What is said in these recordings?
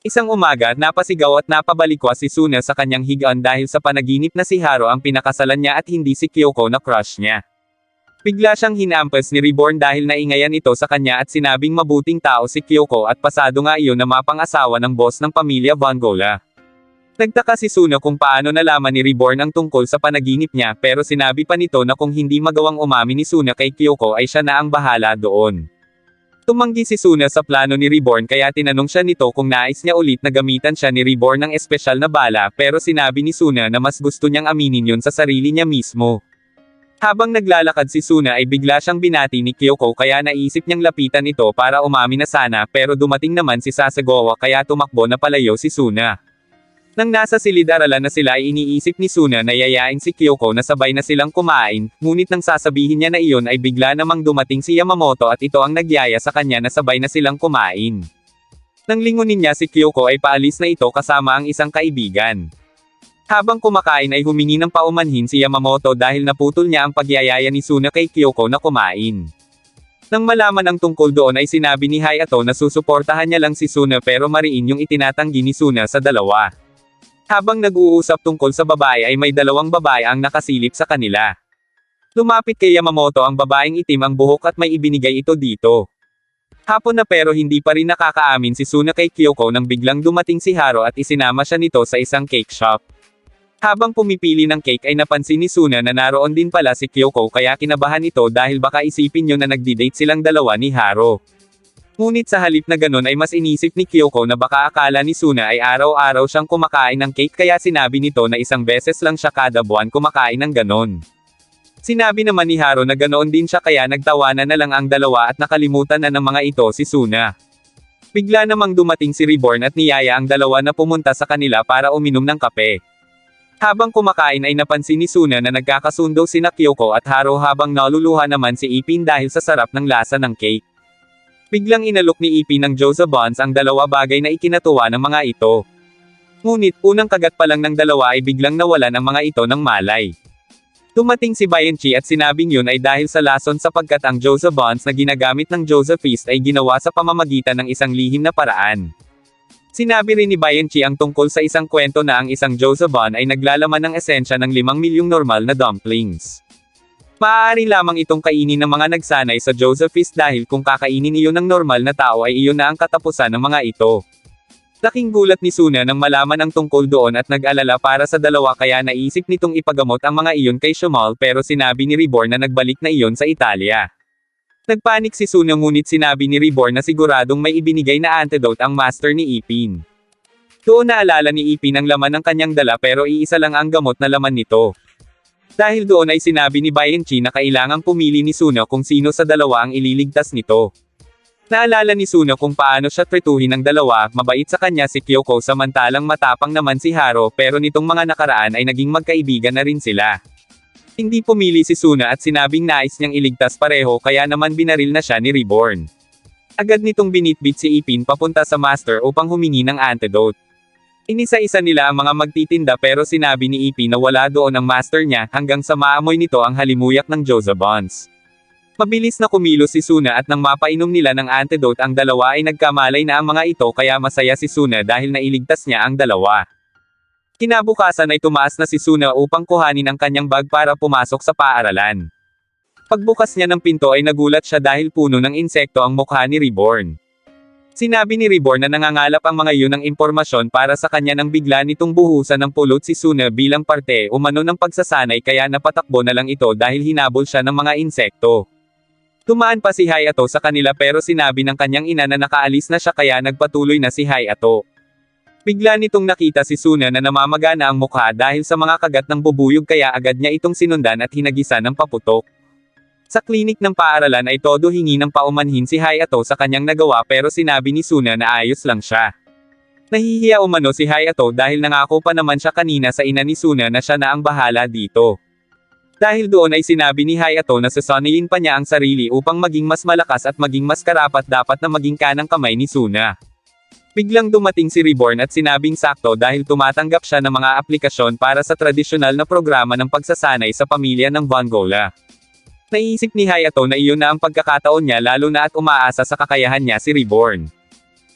Isang umaga, napasigaw at napabalikwas si Suna sa kanyang higaan dahil sa panaginip na si Haro ang pinakasalan niya at hindi si Kyoko na crush niya. Bigla siyang hinampas ni Reborn dahil naingayan ito sa kanya at sinabing mabuting tao si Kyoko at pasado nga iyon na mapang-asawa ng boss ng pamilya Von Gola. Nagtaka si Suna kung paano nalaman ni Reborn ang tungkol sa panaginip niya pero sinabi pa nito na kung hindi magawang umamin ni Suna kay Kyoko ay siya na ang bahala doon. Tumanggi si Suna sa plano ni Reborn kaya tinanong siya nito kung nais niya ulit na gamitan siya ni Reborn ng espesyal na bala pero sinabi ni Suna na mas gusto niyang aminin yun sa sarili niya mismo. Habang naglalakad si Suna ay bigla siyang binati ni Kyoko kaya naisip niyang lapitan ito para umamin na sana pero dumating naman si Sasagawa kaya tumakbo na palayo si Suna. Nang nasa silid-aralan na sila ay iniisip ni Suna na yayain si Kyoko na sabay na silang kumain, ngunit nang sasabihin niya na iyon ay bigla namang dumating si Yamamoto at ito ang nagyaya sa kanya na sabay na silang kumain. Nang lingunin niya si Kyoko ay paalis na ito kasama ang isang kaibigan. Habang kumakain ay humingi ng paumanhin si Yamamoto dahil naputol niya ang pagyayaya ni Suna kay Kyoko na kumain. Nang malaman ang tungkol doon ay sinabi ni Hayato na susuportahan niya lang si Suna pero mariin yung itinatanggi ni Suna sa dalawa. Habang nag-uusap tungkol sa babae ay may dalawang babae ang nakasilip sa kanila. Lumapit kay Yamamoto ang babaeng itim ang buhok at may ibinigay ito dito. Hapon na pero hindi pa rin nakakaamin si Suna kay Kyoko nang biglang dumating si Haro at isinama siya nito sa isang cake shop. Habang pumipili ng cake ay napansin ni Suna na naroon din pala si Kyoko kaya kinabahan ito dahil baka isipin niyo na nagdi-date silang dalawa ni Haro. Ngunit sa halip na ganun ay mas inisip ni Kyoko na baka akala ni Suna ay araw-araw siyang kumakain ng cake kaya sinabi nito na isang beses lang siya kada buwan kumakain ng ganon. Sinabi naman ni Haro na ganoon din siya kaya nagtawanan na lang ang dalawa at nakalimutan na ng mga ito si Suna. Bigla namang dumating si Reborn at niyaya ang dalawa na pumunta sa kanila para uminom ng kape. Habang kumakain ay napansin ni Suna na nagkakasundo sina Kyoko at Haro habang naluluha naman si Ipin dahil sa sarap ng lasa ng cake. Biglang inalok ni Ipin ng Joza Bonds ang dalawa bagay na ikinatuwa ng mga ito. Ngunit, unang kagat pa lang ng dalawa ay biglang nawalan ang mga ito ng malay. Dumating si Bianchi at sinabing yun ay dahil sa lason sapagkat ang Joza Bonds na ginagamit ng Joza Fist ay ginawa sa pamamagitan ng isang lihim na paraan. Sinabi rin ni Bianchi ang tungkol sa isang kwento na ang isang Joza Bond ay naglalaman ng esensya ng 5 milyong normal na dumplings. Maaari lamang itong kainin ng mga nagsanay sa Joza Fist dahil kung kakainin iyon ng normal na tao ay iyon na ang katapusan ng mga ito. Laking gulat ni Suna nang malaman ang tungkol doon at nag-alala para sa dalawa kaya naisip nitong ipagamot ang mga iyon kay Shamal pero sinabi ni Reborn na nagbalik na iyon sa Italia. Nagpanik si Suna ngunit sinabi ni Reborn na siguradong may ibinigay na antidote ang master ni Ipin. Doon naalala ni Ipin ang laman ng kanyang dala pero iisa lang ang gamot na laman nito. Dahil doon ay sinabi ni Bianchi na kailangang pumili ni Suna kung sino sa dalawa ang ililigtas nito. Naalala ni Suna kung paano siya tretuhin ng dalawa, mabait sa kanya si Kyoko samantalang matapang naman si Haro pero nitong mga nakaraan ay naging magkaibigan na rin sila. Hindi pumili si Suna at sinabing nais niyang iligtas pareho kaya naman binaril na siya ni Reborn. Agad nitong binitbit si Ipin papunta sa master upang humingi ng antidote. Inisa-isa nila ang mga magtitinda pero sinabi ni Ipin na wala doon ang master niya hanggang sa maamoy nito ang halimuyak ng Joza Bonds. Mabilis na kumilos si Suna at nang mapainom nila ng antidote ang dalawa ay nagkamalay na ang mga ito kaya masaya si Suna dahil nailigtas niya ang dalawa. Kinabukasan ay tumaas na si Suna upang kuhanin ang kanyang bag para pumasok sa paaralan. Pagbukas niya ng pinto ay nagulat siya dahil puno ng insekto ang mukha ni Reborn. Sinabi ni Reborn na nangangalap ang mga iyon ng impormasyon para sa kanya nang bigla nitong buhusan ng pulot si Suna bilang parte umano ng pagsasanay kaya napatakbo na lang ito dahil hinabol siya ng mga insekto. Dumaan pa si Hayato sa kanila pero sinabi ng kanyang ina na nakaalis na siya kaya nagpatuloy na si Hayato. Bigla nitong nakita si Suna na namamagana ang mukha dahil sa mga kagat ng bubuyog kaya agad niya itong sinundan at hinagisan ng paputok. Sa klinik ng paaralan ay todo hingi ng paumanhin si Hayato sa kanyang nagawa pero sinabi ni Suna na ayos lang siya. Nahihiya umano si Hayato dahil nangako pa naman siya kanina sa ina ni Suna na siya na ang bahala dito. Dahil doon ay sinabi ni Hayato na sasanayin pa niya ang sarili upang maging mas malakas at maging mas karapat dapat na maging kanang kamay ni Suna. Biglang dumating si Reborn at sinabing sakto dahil tumatanggap siya ng mga aplikasyon para sa tradisyonal na programa ng pagsasanay sa pamilya ng Von Gola. Naisip ni Hayato na iyon na ang pagkakataon niya lalo na at umaasa sa kakayahan niya si Reborn.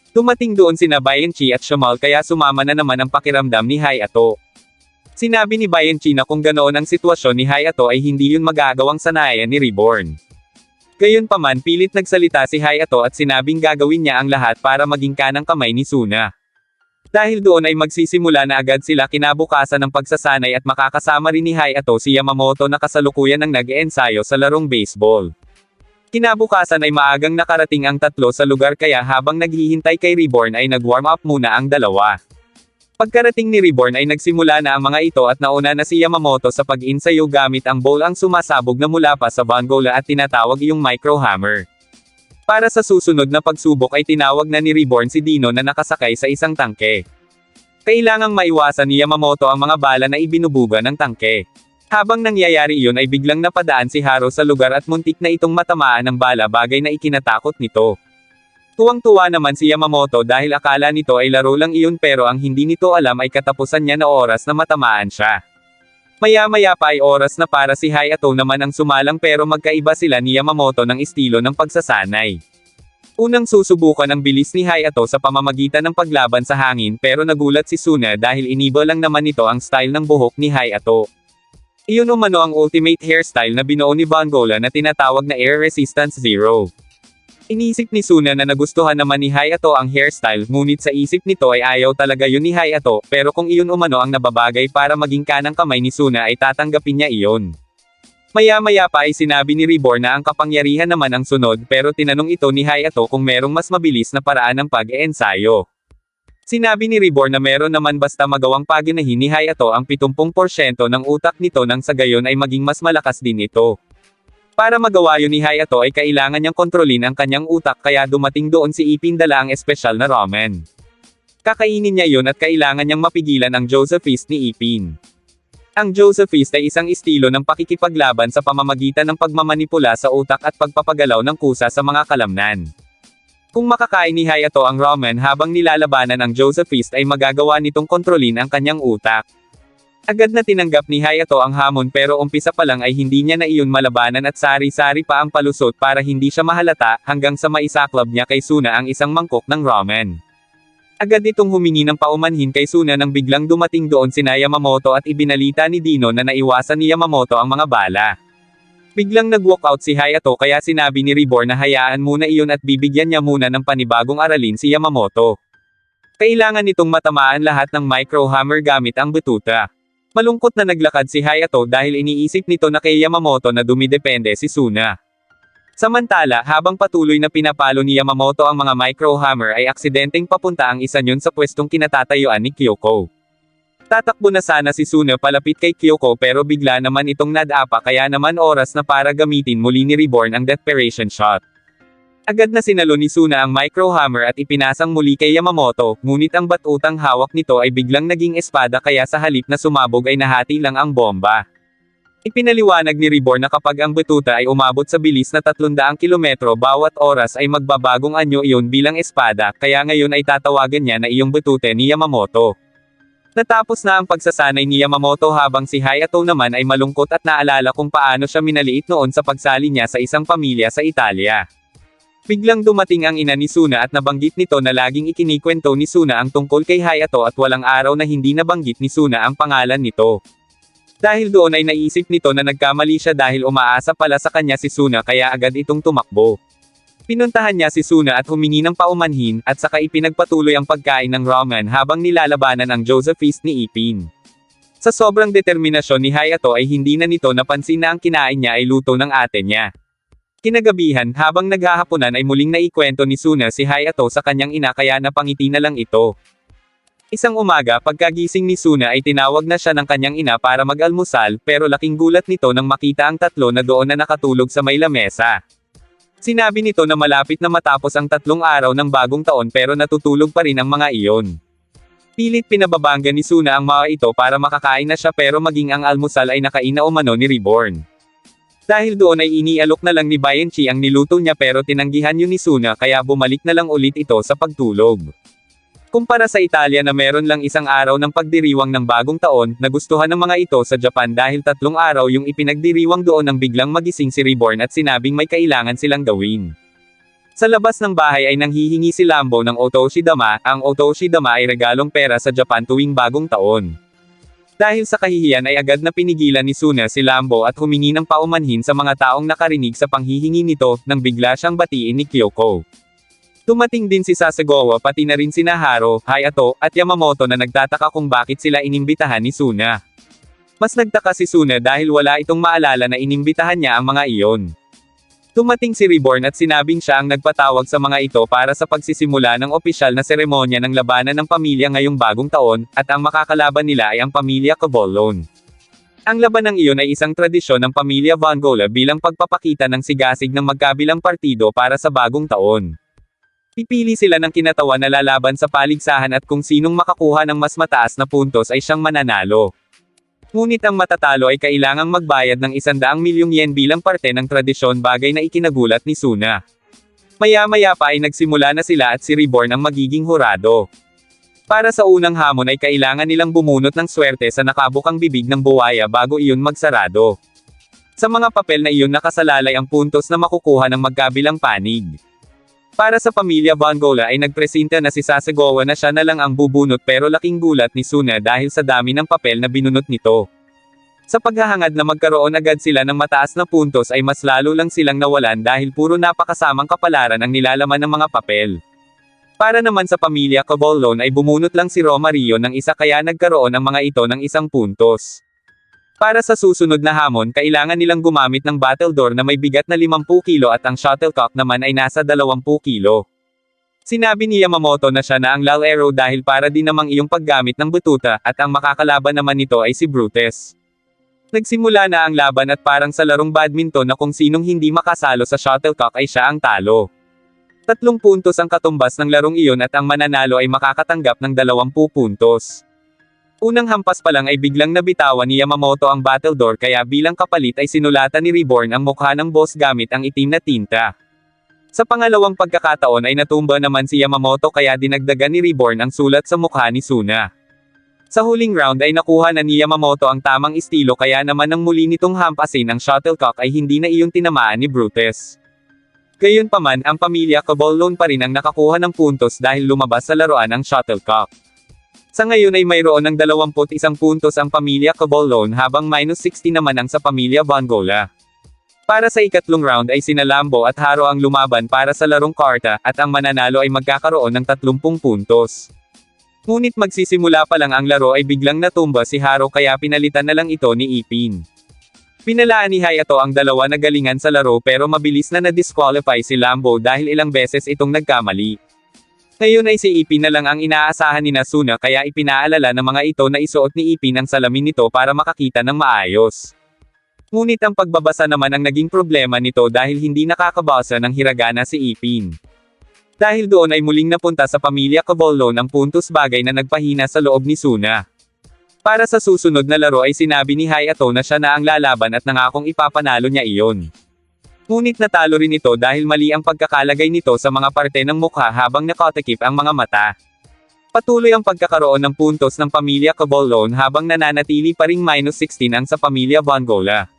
Dumating doon sina Bianchi at Shamal kaya sumama na naman ang pakiramdam ni Hayato. Sinabi ni Bianchi na kung ganoon ang sitwasyon ni Hayato ay hindi yun magagawang sanayan ni Reborn. Gayunpaman pilit nagsalita si Hayato at sinabing gagawin niya ang lahat para maging kanang kamay ni Suna. Dahil doon ay magsisimula na agad sila kinabukasan ng pagsasanay at makakasama rin ni Hayato si Yamamoto na kasalukuyan ng nag-eensayo sa larong baseball. Kinabukasan ay maagang nakarating ang tatlo sa lugar kaya habang naghihintay kay Reborn ay nag-warm up muna ang dalawa. Pagkarating ni Reborn ay nagsimula na ang mga ito at nauna na si Yamamoto sa pag-insayo gamit ang ball ang sumasabog na mula pa sa Bongola at tinatawag iyong micro hammer. Para sa susunod na pagsubok ay tinawag na ni Reborn si Dino na nakasakay sa isang tangke. Kailangang maiwasan ni Yamamoto ang mga bala na ibinubuga ng tangke. Habang nangyayari iyon ay biglang napadaan si Haro sa lugar at muntik na itong matamaan ng bala bagay na ikinatakot nito. Tuwang-tuwa naman si Yamamoto dahil akala nito ay laro lang iyon pero ang hindi nito alam ay katapusan niya na oras na matamaan siya. Maya-maya pa ay oras na para si Hayato naman ang sumalang pero magkaiba sila ni Yamamoto ng estilo ng pagsasanay. Unang susubukan ang bilis ni Hayato sa pamamagitan ng paglaban sa hangin pero nagulat si Suna dahil iniba lang naman nito ang style ng buhok ni Hayato. Iyon umano ang ultimate hairstyle na binuo ni Bongola na tinatawag na Air Resistance Zero. Inisip ni Suna na nagustuhan naman ni Hayato ang hairstyle ngunit sa isip nito ay ayaw talaga yun ni Hayato pero kung iyon umano ang nababagay para maging kanang kamay ni Suna ay tatanggapin niya iyon. Maya-maya pa ay sinabi ni Reborn na ang kapangyarihan naman ang sunod pero tinanong ito ni Hayato kung merong mas mabilis na paraan ng pag-eensayo. Sinabi ni Reborn na meron naman basta magawang paginahin ni Hayato ang 70% ng utak nito nang sa gayon ay maging mas malakas din ito. Para magawa yun ni Hayato ay kailangan niyang kontrolin ang kanyang utak kaya dumating doon si Ipin dala ang espesyal na ramen. Kakainin niya yun at kailangan niyang mapigilan ang Joseph Fist ni Ipin. Ang Joseph Fist ay isang estilo ng pakikipaglaban sa pamamagitan ng pagmamanipula sa utak at pagpapagalaw ng kusa sa mga kalamnan. Kung makakain ni Hayato ang ramen habang nilalabanan ang Joseph Fist ay magagawa nitong kontrolin ang kanyang utak. Agad na tinanggap ni Hayato ang hamon pero umpisa pa lang ay hindi niya na iyon malabanan at sari-sari pa ang palusot para hindi siya mahalata hanggang sa maisaklab niya kay Suna ang isang mangkok ng ramen. Agad itong humingi ng paumanhin kay Suna nang biglang dumating doon sina Yamamoto at ibinalita ni Dino na naiwasan ni Yamamoto ang mga bala. Biglang nag-walkout si Hayato kaya sinabi ni Reborn na hayaan muna iyon at bibigyan niya muna ng panibagong aralin si Yamamoto. Kailangan nitong matamaan lahat ng micro hammer gamit ang batuta. Malungkot na naglakad si Hayato dahil iniisip nito na kay Yamamoto na dumidepende si Suna. Samantala, habang patuloy na pinapalo ni Yamamoto ang mga micro hammer ay aksidenteng papunta ang isa niyon sa pwestong kinatatayuan ni Kyoko. Tatakbo na sana si Suna palapit kay Kyoko pero bigla naman itong nadapa kaya naman oras na para gamitin muli ni Reborn ang desperation shot. Agad na sinalo ni Suna ang micro hammer at ipinasang muli kay Yamamoto, ngunit ang batutang hawak nito ay biglang naging espada kaya sa halip na sumabog ay nahati lang ang bomba. Ipinaliwanag ni Reborn na kapag ang batuta ay umabot sa bilis na 300 kilometro bawat oras ay magbabagong anyo iyon bilang espada, kaya ngayon ay tatawagan niya na iyong batute ni Yamamoto. Natapos na ang pagsasanay ni Yamamoto habang si Hayato naman ay malungkot at naalala kung paano siya minaliit noon sa pagsali niya sa isang pamilya sa Italia. Biglang dumating ang ina ni Suna at nabanggit nito na laging ikinikwento ni Suna ang tungkol kay Hayato at walang araw na hindi nabanggit ni Suna ang pangalan nito. Dahil doon ay naisip nito na nagkamali siya dahil umaasa pala sa kanya si Suna kaya agad itong tumakbo. Pinuntahan niya si Suna at humingi ng paumanhin at saka ipinagpatuloy ang pagkain ng ramen habang nilalabanan ang Joseph Fist ni Ipin. Sa sobrang determinasyon ni Hayato ay hindi na nito napansin na ang kinain niya ay luto ng ate niya. Kinagabihan, habang naghahaponan ay muling naikwento ni Suna si Hayato sa kanyang ina kaya napangiti na lang ito. Isang umaga, pagkagising ni Suna ay tinawag na siya ng kanyang ina para mag-almusal pero laking gulat nito nang makita ang tatlo na doon na nakatulog sa may lamesa. Sinabi nito na malapit na matapos ang 3 araw ng bagong taon pero natutulog pa rin ang mga iyon. Pilit pinababangga ni Suna ang mga ito para makakain na siya pero maging ang almusal ay nakain na umano ni Reborn. Dahil doon ay inialok na lang ni Bianchi ang niluto niya pero tinanggihan yun ni Suna kaya bumalik na lang ulit ito sa pagtulog. Kumpara sa Italia na meron lang isang araw ng pagdiriwang ng bagong taon, nagustuhan ng mga ito sa Japan dahil 3 araw yung ipinagdiriwang doon nang biglang magising si Reborn at sinabing may kailangan silang gawin. Sa labas ng bahay ay nanghihingi si Lambo ng otoshi-dama, ang otoshi-dama ay regalong pera sa Japan tuwing bagong taon. Dahil sa kahihiyan ay agad na pinigilan ni Suna si Lambo at humingi ng paumanhin sa mga taong nakarinig sa panghihingi nito, nang bigla siyang batiin ni Kyoko. Tumating din si Sasagawa pati na rin sina Haro, Hayato, at Yamamoto na nagtataka kung bakit sila inimbitahan ni Suna. Mas nagtaka si Suna dahil wala itong maalala na inimbitahan niya ang mga iyon. Tumating si Reborn at sinabing siya ang nagpatawag sa mga ito para sa pagsisimula ng opisyal na seremonya ng labanan ng pamilya ngayong bagong taon, at ang makakalaban nila ay ang pamilya Caballon. Ang labanang iyon ay isang tradisyon ng pamilya Von Gola bilang pagpapakita ng sigasig ng magkabilang partido para sa bagong taon. Pipili sila ng kinatawan na lalaban sa paligsahan at kung sinong makakuha ng mas mataas na puntos ay siyang mananalo. Ngunit ang matatalo ay kailangang magbayad ng 100 milyong yen bilang parte ng tradisyon, bagay na ikinagulat ni Suna. Maya-maya pa ay nagsimula na sila at si Reborn ang magiging hurado. Para sa unang hamon ay kailangan nilang bumunot ng swerte sa nakabukang bibig ng buwaya bago iyon magsarado. Sa mga papel na iyon nakasalalay ang puntos na makukuha ng magkabilang panig. Para sa pamilya Von Gola ay nagpresenta na si Sasagawa na siya na lang ang bubunot, pero laking gulat ni Suna dahil sa dami ng papel na binunot nito. Sa paghahangad na magkaroon agad sila ng mataas na puntos ay mas lalo lang silang nawalan dahil puro napakasamang kapalaran ang nilalaman ng mga papel. Para naman sa pamilya Caballon ay bumunot lang si Romario ng isa kaya nagkaroon ang mga ito ng 1 puntos. Para sa susunod na hamon kailangan nilang gumamit ng Battledore na may bigat na 50 kilo at ang Shuttlecock naman ay nasa 20 kilo. Sinabi ni Yamamoto na siya na ang lalaro dahil para din namang iyong paggamit ng bututa, at ang makakalaban naman nito ay si Brutus. Nagsimula na ang laban at parang sa larong badminton na kung sinong hindi makasalo sa Shuttlecock ay siya ang talo. 3 puntos ang katumbas ng larong iyon at ang mananalo ay makakatanggap ng 20 puntos. Unang hampas pa lang ay biglang nabitawan ni Yamamoto ang Battledore kaya bilang kapalit ay sinulatan ni Reborn ang mukha ng boss gamit ang itim na tinta. Sa pangalawang pagkakataon ay natumba naman si Yamamoto kaya dinagdagan ni Reborn ang sulat sa mukha ni Suna. Sa huling round ay nakuha na ni Yamamoto ang tamang estilo kaya naman nang muli nitong hampasin ang Shuttlecock ay hindi na iyon tinamaan ni Brutus. Gayunpaman, ang pamilya Caballon pa rin ang nakakuha ng puntos dahil lumabas sa laruan ang Shuttlecock. Sa ngayon ay mayroon ng 21 puntos ang pamilya Caballon habang -60 naman ang sa pamilya Von Gola. Para sa ikatlong round ay sina Lambo at Haro ang lumaban para sa larong karta, at ang mananalo ay magkakaroon ng 30 puntos. Ngunit magsisimula pa lang ang laro ay biglang natumba si Haro kaya pinalitan na lang ito ni Ipin. Pinalaan ni Hayato ang dalawa na galingan sa laro pero mabilis na na-disqualify si Lambo dahil ilang beses itong nagkamali. Ngayon ay si Ipin na lang ang inaasahan ni Suna kaya ipinaalala ng mga ito na isuot ni Ipin ang salamin nito para makakita ng maayos. Ngunit ang pagbabasa naman ang naging problema nito dahil hindi nakakabasa ng hiragana si Ipin. Dahil doon ay muling napunta sa pamilya Caballon ang puntos, bagay na nagpahina sa loob ni Suna. Para sa susunod na laro ay sinabi ni Hayato na siya na ang lalaban at nangakong ipapanalo niya iyon. Ngunit natalo rin ito dahil mali ang pagkakalagay nito sa mga parte ng mukha habang nakatakip ang mga mata. Patuloy ang pagkakaroon ng puntos ng pamilya Caballon habang nananatili pa ring -16 ang sa pamilya Von Gola.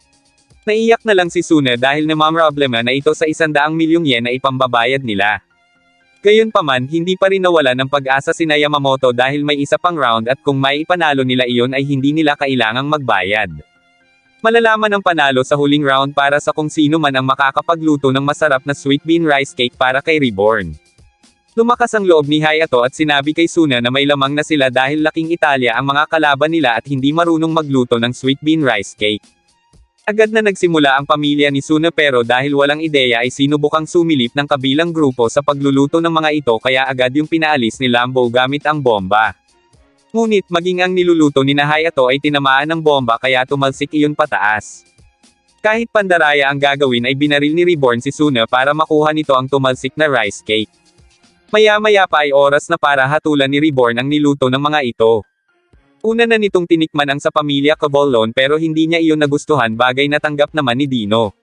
Naiyak na lang si Suna dahil namamroblema na ito sa 100 milyong yen na ipambabayad nila. Gayunpaman, hindi pa rin nawala ng pag-asa si Yamamoto dahil may isa pang round at kung may ipanalo nila iyon ay hindi nila kailangang magbayad. Malalaman ang panalo sa huling round para sa kung sino man ang makakapagluto ng masarap na sweet bean rice cake para kay Reborn. Lumakas ang loob ni Hayato at sinabi kay Suna na may lamang na sila dahil laking Italia ang mga kalaban nila at hindi marunong magluto ng sweet bean rice cake. Agad na nagsimula ang pamilya ni Suna pero dahil walang ideya ay sinubukang sumilip ng kabilang grupo sa pagluluto ng mga ito kaya agad yung pinaalis ni Lambo gamit ang bomba. Ngunit maging ang niluluto ni Hayato ay tinamaan ng bomba kaya tumalsik iyon pataas. Kahit pandaraya ang gagawin ay binaril ni Reborn si Suna para makuha nito ang tumalsik na rice cake. Maya-maya pa ay oras na para hatulan ni Reborn ang niluto ng mga ito. Una na nitong tinikman ang sa pamilya Caballon pero hindi niya iyon nagustuhan, bagay na tanggap naman ni Dino.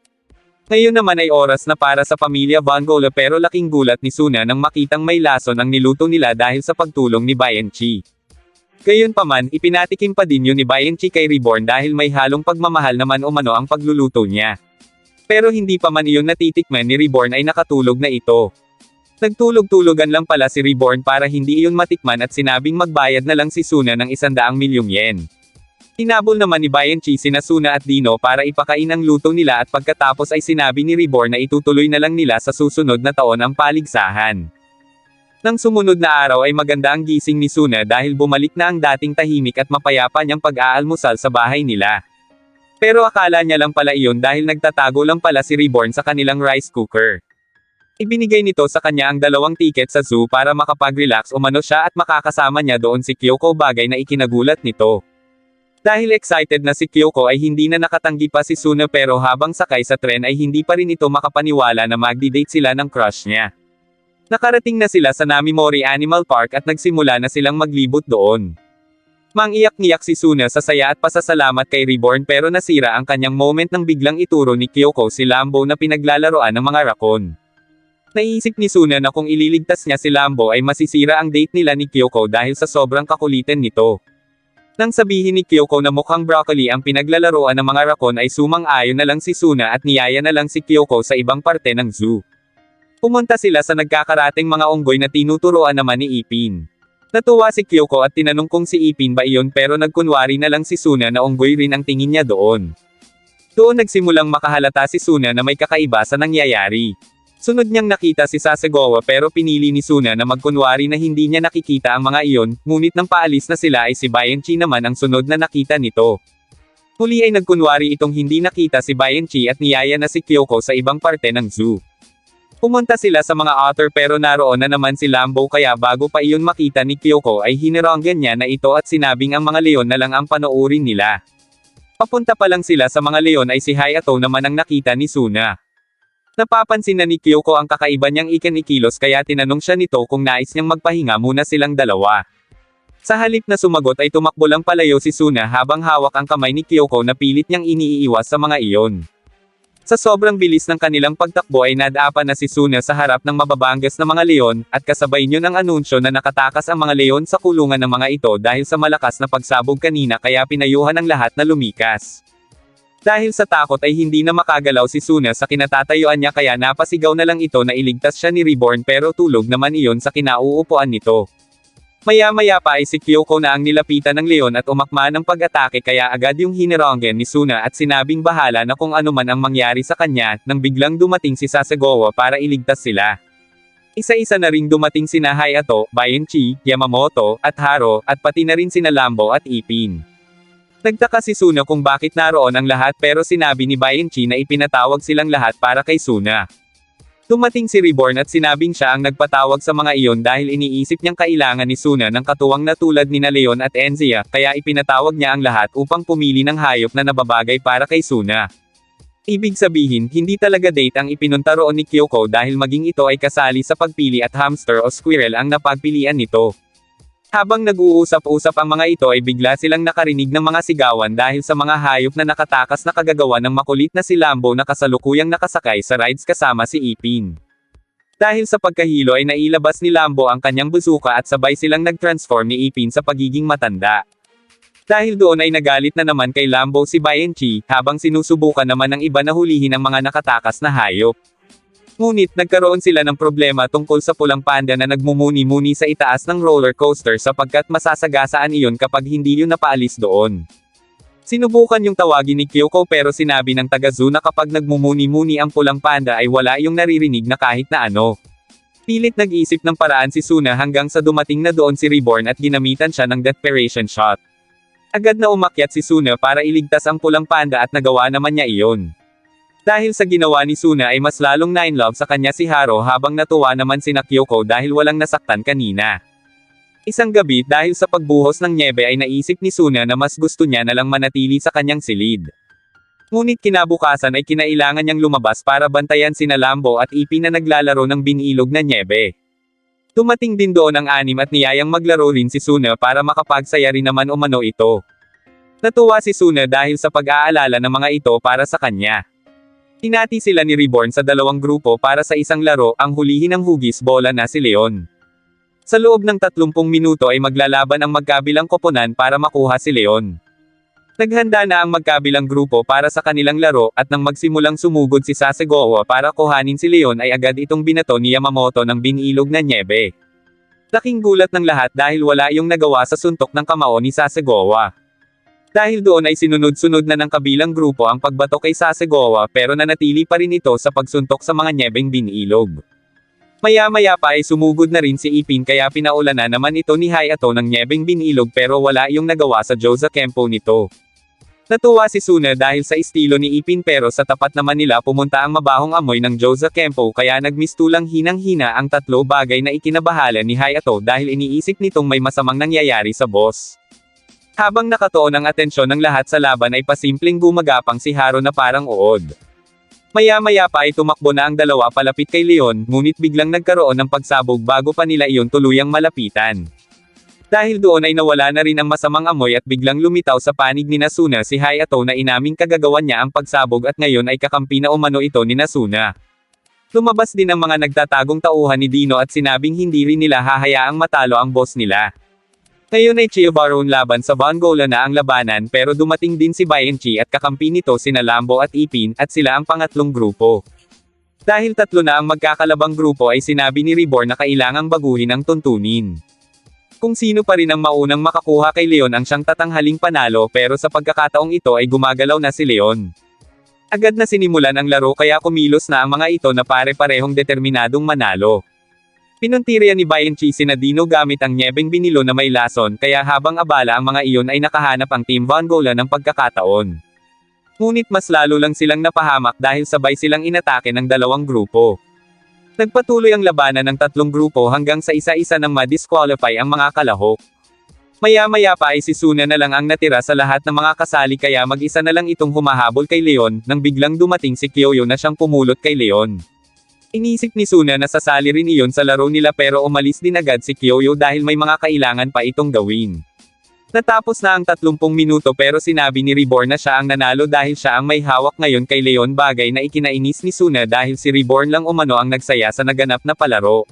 Ngayon naman ay oras na para sa pamilya Von Gola pero laking gulat ni Suna nang makitang may lason ang niluto nila dahil sa pagtulong ni Bianchi. Gayunpaman, ipinatikim pa din yun ni Bianchi kay Reborn dahil may halong pagmamahal naman umano ang pagluluto niya. Pero hindi pa man iyon natitikman ni Reborn ay nakatulog na ito. Nagtulog-tulugan lang pala si Reborn para hindi iyon matikman at sinabing magbayad na lang si Suna ng 100 milyong yen. Hinabol naman ni Bianchi sina Suna at Dino para ipakain ang luto nila at pagkatapos ay sinabi ni Reborn na itutuloy na lang nila sa susunod na taon ang paligsahan. Nang sumunod na araw ay maganda ang gising ni Suna dahil bumalik na ang dating tahimik at mapayapa niyang pag-aalmusal sa bahay nila. Pero akala niya lang pala iyon dahil nagtatago lang pala si Reborn sa kanilang rice cooker. Ibinigay nito sa kanya ang 2 tiket sa zoo para makapag-relax umano siya at makakasama niya doon si Kyoko, bagay na ikinagulat nito. Dahil excited na si Kyoko ay hindi na nakatanggi pa si Suna, pero habang sakay sa tren ay hindi pa rin ito makapaniwala na magdi-date sila ng crush niya. Nakarating na sila sa Namimori Animal Park at nagsimula na silang maglibot doon. Mangiyak-ngiyak si Suna sa saya at pasasalamat kay Reborn, pero nasira ang kanyang moment nang biglang ituro ni Kyoko si Lambo na pinaglalaroan ng mga rakon. Naisip ni Suna na kung ililigtas niya si Lambo ay masisira ang date nila ni Kyoko dahil sa sobrang kakulitan nito. Nang sabihin ni Kyoko na mukhang broccoli ang pinaglalaroan ng mga rakon ay sumang-ayon na lang si Suna at niyaya na lang si Kyoko sa ibang parte ng zoo. Pumunta sila sa nagkakarating mga unggoy na tinuturuan naman ni Ipin. Natuwa si Kyoko at tinanong kung si Ipin ba iyon, pero nagkunwari na lang si Suna na unggoy rin ang tingin niya doon. Doon nagsimulang makahalata si Suna na may kakaiba sa nangyayari. Sunod niyang nakita si Sasegawa, pero pinili ni Suna na magkunwari na hindi niya nakikita ang mga iyon, ngunit nang paalis na sila ay si Bianchi naman ang sunod na nakita nito. Huli ay nagkunwari itong hindi nakita si Bianchi at niyaya na si Kyoko sa ibang parte ng zoo. Pumunta sila sa mga otter pero naroon na naman si Lambo, kaya bago pa iyon makita ni Kyoko ay hinironggan niya na ito at sinabing ang mga leon na lang ang panoorin nila. Papunta pa lang sila sa mga leon ay si Hayato naman ang nakita ni Suna. Napapansin na ni Kyoko ang kakaiba niyang ikinikilos kaya tinanong siya nito kung nais niyang magpahinga muna silang dalawa. Sa halip na sumagot ay tumakbo lang palayo si Suna habang hawak ang kamay ni Kyoko na pilit niyang iniiwas sa mga iyon. Sa sobrang bilis ng kanilang pagtakbo ay nadapa na si Suna sa harap ng mababangas na mga leon, at kasabay niyon ang anunsyo na nakatakas ang mga leon sa kulungan ng mga ito dahil sa malakas na pagsabog kanina, kaya pinayuhan ng lahat na lumikas. Dahil sa takot ay hindi na makagalaw si Suna sa kinatatayuan niya, kaya napasigaw na lang ito na iligtas siya ni Reborn, pero tulog naman iyon sa kinauupuan nito. Maya-maya pa ay si Kyoko na ang nilapitan ng leon at umakma ng pag-atake, kaya agad yung hinironggan ni Suna at sinabing bahala na kung ano man ang mangyari sa kanya, nang biglang dumating si Sasegawa para iligtas sila. Isa-isa na ring dumating sina Hayato, Bianchi, Yamamoto, at Haro, at pati na rin sina Lambo at Ipin. Nagtaka si Suna kung bakit naroon ang lahat, pero sinabi ni Bianchi na ipinatawag silang lahat para kay Suna. Dumating si Reborn at sinabing siya ang nagpatawag sa mga iyon dahil iniisip niyang kailangan ni Suna ng katuwang na tulad nina Leon at Enzia, kaya ipinatawag niya ang lahat upang pumili ng hayop na nababagay para kay Suna. Ibig sabihin, hindi talaga date ang ipinunta roon ni Kyoko dahil maging ito ay kasali sa pagpili at hamster o squirrel ang napagpilian nito. Habang nag-uusap-usap ang mga ito ay bigla silang nakarinig ng mga sigawan dahil sa mga hayop na nakatakas na kagagawa ng makulit na si Lambo na kasalukuyang nakasakay sa rides kasama si Ipin. Dahil sa pagkahilo ay nailabas ni Lambo ang kanyang busuka at sabay silang nag-transform ni Ipin sa pagiging matanda. Dahil doon ay nagalit na naman kay Lambo si Bianchi, habang sinusubukan naman ng iba na hulihin ang mga nakatakas na hayop. Ngunit nagkaroon sila ng problema tungkol sa pulang panda na nagmumuni-muni sa itaas ng roller coaster sapagkat masasagasaan iyon kapag hindi yun napaalis doon. Sinubukan yung tawagin ni Kyoko pero sinabi ng taga-zoo na kapag nagmumuni-muni ang pulang panda ay wala yung naririnig na kahit na ano. Pilit nag-isip ng paraan si Suna hanggang sa dumating na doon si Reborn at ginamitan siya ng desperation shot. Agad na umakyat si Suna para iligtas ang pulang panda at nagawa naman niya iyon. Dahil sa ginawa ni Suna ay mas lalong nine-love sa kanya si Haro, habang natuwa naman sina Kyoko dahil walang nasaktan kanina. Isang gabi, dahil sa pagbuhos ng nyebe ay naisip ni Suna na mas gusto niya na lang manatili sa kanyang silid. Ngunit kinabukasan ay kinailangan niyang lumabas para bantayan sina Lambo at Ipin na naglalaro ng binilog na nyebe. Dumating din doon ang anim at niyayang maglaro rin si Suna para makapagsaya rin naman umano ito. Natuwa si Suna dahil sa pag-aalala ng mga ito para sa kanya. Hinati sila ni Reborn sa dalawang grupo para sa isang laro, ang hulihin ng hugis bola na si Leon. Sa loob ng 30 minuto ay maglalaban ang magkabilang koponan para makuha si Leon. Naghanda na ang magkabilang grupo para sa kanilang laro, at nang magsimulang sumugod si Sasagawa para kuhanin si Leon ay agad itong binato ni Yamamoto ng binilog na nyebe. Laking gulat ng lahat dahil wala yung nagawa sa suntok ng kamao ni Sasagawa. Dahil doon ay sinunod-sunod na ng kabilang grupo ang pagbato kay Sasagawa pero nanatili pa rin ito sa pagsuntok sa mga nyebeng binilog. Maya-maya pa ay sumugod na rin si Ipin kaya pinaula na naman ito ni Hayato ng nyebeng binilog pero wala yung nagawa sa Joza Kempo nito. Natuwa si Suna dahil sa estilo ni Ipin pero sa tapat naman nila pumunta ang mabahong amoy ng Joza Kempo kaya nagmistulang hinang-hina ang tatlo bagay na ikinabahala ni Hayato dahil iniisip nitong may masamang nangyayari sa boss. Habang nakatuon ang atensyon ng lahat sa laban ay pasimpleng gumagapang si Haro na parang uod. Maya-maya pa ay tumakbo na ang dalawa palapit kay Leon, ngunit biglang nagkaroon ng pagsabog bago pa nila iyon tuluyang malapitan. Dahil doon ay nawala na rin ang masamang amoy at biglang lumitaw sa panig ni Nasuna si Hayato na inaming kagagawan niya ang pagsabog at ngayon ay kakampi na umano ito ni Nasuna. Lumabas din ang mga nagtatagong tauhan ni Dino at sinabing hindi rin nila hahayaang matalo ang boss nila. Ngayon ay Chiobaron laban sa Bongola na ang labanan pero dumating din si Bianchi at kakampi nito sina Lambo at Ipin at sila ang pangatlong grupo. Dahil tatlo na ang magkakalabang grupo ay sinabi ni Reborn na kailangang baguhin ang tuntunin. Kung sino pa rin ang maunang makakuha kay Leon ang siyang tatanghaling panalo pero sa pagkakataong ito ay gumagalaw na si Leon. Agad na sinimulan ang laro kaya kumilos na ang mga ito na pare-parehong determinadong manalo. Pinuntirya ni Bianchi sina Dino gamit ang nyebeng binilo na may lason kaya habang abala ang mga iyon ay nakahanap ang Team Bongola ng pagkakataon. Ngunit mas lalo lang silang napahamak dahil sabay silang inatake ng dalawang grupo. Nagpatuloy ang labanan ng tatlong grupo hanggang sa isa-isa nang ma-disqualify ang mga kalahok. Maya-maya pa ay si Suna na lang ang natira sa lahat ng mga kasali kaya mag-isa na lang itong humahabol kay Leon, nang biglang dumating si Kyoyo na siyang pumulot kay Leon. Inisip ni Suna na sasali rin iyon sa laro nila pero umalis din agad si Kyoyo dahil may mga kailangan pa itong gawin. Natapos na ang 30 minuto pero sinabi ni Reborn na siya ang nanalo dahil siya ang may hawak ngayon kay Leon bagay na ikinainis ni Suna dahil si Reborn lang umano ang nagsaya sa naganap na palaro.